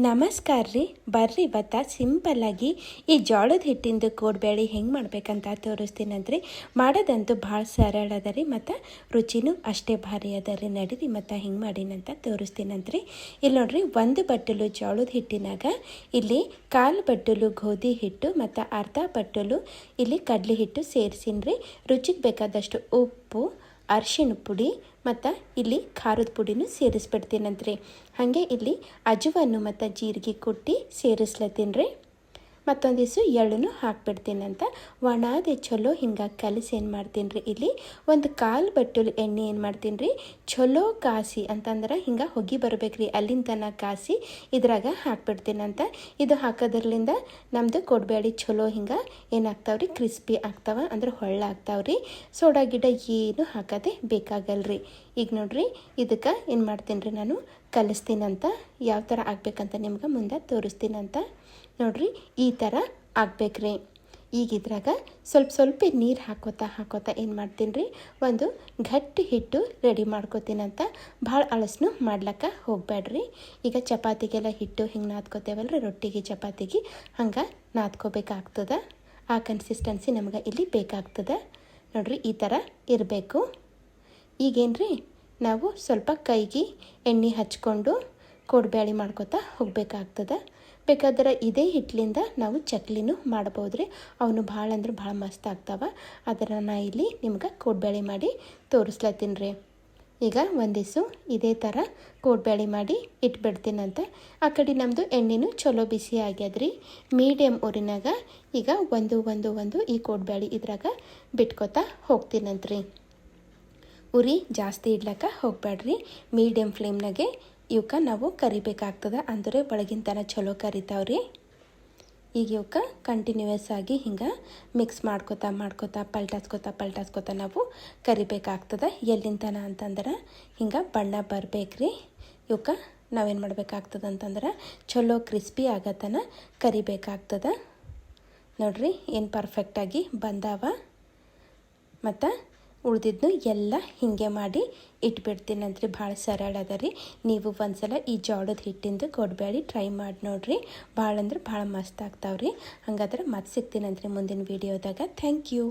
ನಮಸ್ಕಾರ ರೀ. ಬರ್ರಿ ಇವತ್ತು ಸಿಂಪಲ್ಲಾಗಿ ಈ ಜೋಳದ ಹಿಟ್ಟಿಂದು ಕೋಡ್ಬೇಳೆ ಹೆಂಗೆ ಮಾಡ್ಬೇಕಂತ ತೋರಿಸ್ತೀನಂತ್ರಿ. ಮಾಡೋದಂತೂ ಭಾಳ ಸರಳ ಅದ ರೀ, ಮತ್ತು ರುಚಿನೂ ಅಷ್ಟೇ ಭಾರಿ ಅದ ರೀ. ನಡೀರಿ ಮತ್ತು ಹೆಂಗೆ ಮಾಡೀನಂತ ತೋರಿಸ್ತೀನಂತ್ರಿ. ಇಲ್ಲಿ ನೋಡ್ರಿ, 1 ಬಟ್ಟಲು ಜೋಳದ ಹಿಟ್ಟಿನಾಗ ಇಲ್ಲಿ 1/4 ಬಟ್ಟಲು ಗೋಧಿ ಹಿಟ್ಟು ಮತ್ತು ಅರ್ಧ ಬಟ್ಟಲು ಇಲ್ಲಿ ಕಡಲೆ ಹಿಟ್ಟು ಸೇರಿಸಿನ್ರಿ. ರುಚಿಗೆ ಬೇಕಾದಷ್ಟು ಉಪ್ಪು, ಅರಿಶಿಣ ಪುಡಿ ಮತ್ತು ಇಲ್ಲಿ ಖಾರದ ಪುಡಿನೂ ಸೇರಿಸ್ಬಿಡ್ತೀನಂತ್ರಿ. ಹಾಗೆ ಇಲ್ಲಿ ಅಜವನ್ನು ಮತ್ತು ಜೀರಿಗೆ ಕುಟ್ಟಿ ಸೇರಿಸ್ಲತ್ತೀನಿ ರೀ. ಮತ್ತೊಂದಿಷ್ಟು ಎಳ್ಳನ್ನು ಹಾಕ್ಬಿಡ್ತೀನಂತ ಒಣಾದೆ ಚಲೋ ಹಿಂಗೆ ಕಲಿಸಿ ಏನು ಮಾಡ್ತೀನಿ ರೀ, ಇಲ್ಲಿ 1/4 ಬಟ್ಟಲು ಎಣ್ಣೆ ಏನು ಮಾಡ್ತೀನಿ ರೀ, ಚಲೋ ಕಾಸಿ ಅಂತಂದ್ರೆ ಹಿಂಗೆ ಹೊಗೆ ಬರ್ಬೇಕು ರೀ, ಅಲ್ಲಿಂದ ತನಕ ಕಾಸಿ ಇದ್ರಾಗ ಹಾಕ್ಬಿಡ್ತೀನಂತ. ಇದು ಹಾಕೋದ್ರಲಿಂದ ನಮ್ಮದು ಕೋಡ್ಬೇಳೆ ಚಲೋ ಹಿಂಗೆ ಏನಾಗ್ತಾವೆ ರೀ, ಕ್ರಿಸ್ಪಿ ಆಗ್ತಾವೆ, ಅಂದ್ರೆ ಹೊಳ್ಳ ಆಗ್ತಾವೆ ರೀ. ಸೋಡಾ ಗಿಡ ಏನು ಹಾಕೋದೇ ಬೇಕಾಗಲ್ರಿ. ಈಗ ನೋಡ್ರಿ, ಇದಕ್ಕೆ ಏನು ಮಾಡ್ತೀನಿ ರೀ, ನಾನು ಕಲಿಸ್ತೀನಂತ. ಯಾವ ಥರ ಆಗ್ಬೇಕಂತ ನಿಮ್ಗೆ ಮುಂದೆ ತೋರಿಸ್ತೀನಂತ. ನೋಡ್ರಿ, ಈ ಥರ ಆಗ್ಬೇಕ್ರಿ. ಈಗ ಇದ್ರಾಗ ಸ್ವಲ್ಪ ನೀರು ಹಾಕೋತಾ ಏನು ಮಾಡ್ತೀನಿ ರೀ, ಒಂದು ಗಟ್ಟಿ ಹಿಟ್ಟು ರೆಡಿ ಮಾಡ್ಕೋತೀನಂತ. ಭಾಳ ಅಳಸ್ನು ಮಾಡ್ಲಿಕ್ಕೆ ಹೋಗಬೇಡ್ರಿ. ಈಗ ಚಪಾತಿಗೆಲ್ಲ ಹಿಟ್ಟು ಹಿಂಗೆ ನಾದ್ಕೋತೇವಲ್ರಿ, ರೊಟ್ಟಿಗೆ ಚಪಾತಿಗೆ ಹಂಗೆ ನಾದ್ಕೋಬೇಕಾಗ್ತದೆ. ಆ ಕನ್ಸಿಸ್ಟೆನ್ಸಿ ನಮ್ಗೆ ಇಲ್ಲಿ ಬೇಕಾಗ್ತದೆ. ನೋಡ್ರಿ, ಈ ಥರ ಇರಬೇಕು. ಈಗೇನು ರೀ, ನಾವು ಸ್ವಲ್ಪ ಕೈಗೆ ಎಣ್ಣೆ ಹಚ್ಕೊಂಡು ಕೋಡ್ಬೇಳೆ ಮಾಡ್ಕೋತಾ ಹೋಗಬೇಕಾಗ್ತದೆ. ಬೇಕಾದ್ರೆ ಇದೇ ಹಿಟ್ಟಲಿಂದ ನಾವು ಚಕ್ಲಿನೂ ಮಾಡ್ಬೋದು ರೀ. ಅವನು ಭಾಳ ಅಂದ್ರೆ ಭಾಳ ಮಸ್ತ್ ಆಗ್ತಾವೆ. ಅದನ್ನು ನಾ ಇಲ್ಲಿ ನಿಮ್ಗೆ ಕೋಡ್ಬೇಳೆ ಮಾಡಿ ತೋರಿಸ್ಲತ್ತೀನಿ ರೀ. ಈಗ ಒಂದಿವ್ಸ ಇದೇ ಥರ ಕೋಡ್ಬೇಳೆ ಮಾಡಿ ಇಟ್ಬಿಡ್ತೀನಂತ. ಆ ಕಡೆ ನಮ್ಮದು ಎಣ್ಣೆನೂ ಚಲೋ ಬಿಸಿ ಆಗ್ಯದ್ರಿ. ಮೀಡಿಯಮ್ ಊರಿನಾಗ ಈಗ ಒಂದು ಈ ಕೋಡ್ಬೇಳೆ ಇದ್ರಾಗ ಬಿಟ್ಕೋತಾ ಹೋಗ್ತೀನಂತ್ರಿ. ಉರಿ ಜಾಸ್ತಿ ಇಡ್ಲಕ್ಕ ಹೋಗಬೇಡ್ರಿ. ಮೀಡಿಯಮ್ ಫ್ಲೇಮ್ನಾಗೆ ಇವಕ್ಕೆ ನಾವು ಕರಿಬೇಕಾಗ್ತದೆ, ಅಂದರೆ ಒಳಗಿನ ತನ ಚಲೋ ಕರಿತಾವ್ರಿ. ಈಗ ಇವಕ್ಕೆ ಕಂಟಿನ್ಯೂಯಸ್ ಆಗಿ ಹಿಂಗೆ ಮಿಕ್ಸ್ ಮಾಡ್ಕೋತಾ ಪಲ್ಟಾಸ್ಕೋತಾ ನಾವು ಕರಿಬೇಕಾಗ್ತದೆ. ಎಲ್ಲಿನ ತನ ಅಂತಂದ್ರೆ ಹಿಂಗೆ ಬಣ್ಣ ಬರಬೇಕ್ರಿ. ಇವಕ್ಕೆ ನಾವೇನು ಮಾಡಬೇಕಾಗ್ತದೆ ಅಂತಂದ್ರೆ ಚಲೋ ಕ್ರಿಸ್ಪಿ ಆಗತನ ಕರಿಬೇಕಾಗ್ತದೆ. ನೋಡ್ರಿ, ಏನು ಪರ್ಫೆಕ್ಟಾಗಿ ಬಂದಾವ. ಮತ್ತು ಉಳಿದಿದ್ದು ಎಲ್ಲ ಹೀಗೆ ಮಾಡಿ ಇಟ್ಬಿಡ್ತೀನಂತ್ರಿ. ಭಾಳ ಸರಳ ಅದ ರೀ. ನೀವು ಒಂದ್ಸಲ ಈ ಜೋಳದ ಹಿಟ್ಟಿಂದು ಕೋಡ್ಬೇಳೆ ಟ್ರೈ ಮಾಡಿ ನೋಡಿರಿ. ಭಾಳ ಅಂದ್ರೆ ಭಾಳ ಮಸ್ತ್ ಆಗ್ತಾವ್ರಿ. ಹಾಗಾದ್ರೆ ಮತ್ತೆ ಸಿಗ್ತೀನಂತ್ರಿ ಮುಂದಿನ ವೀಡಿಯೋದಾಗ. Thank you.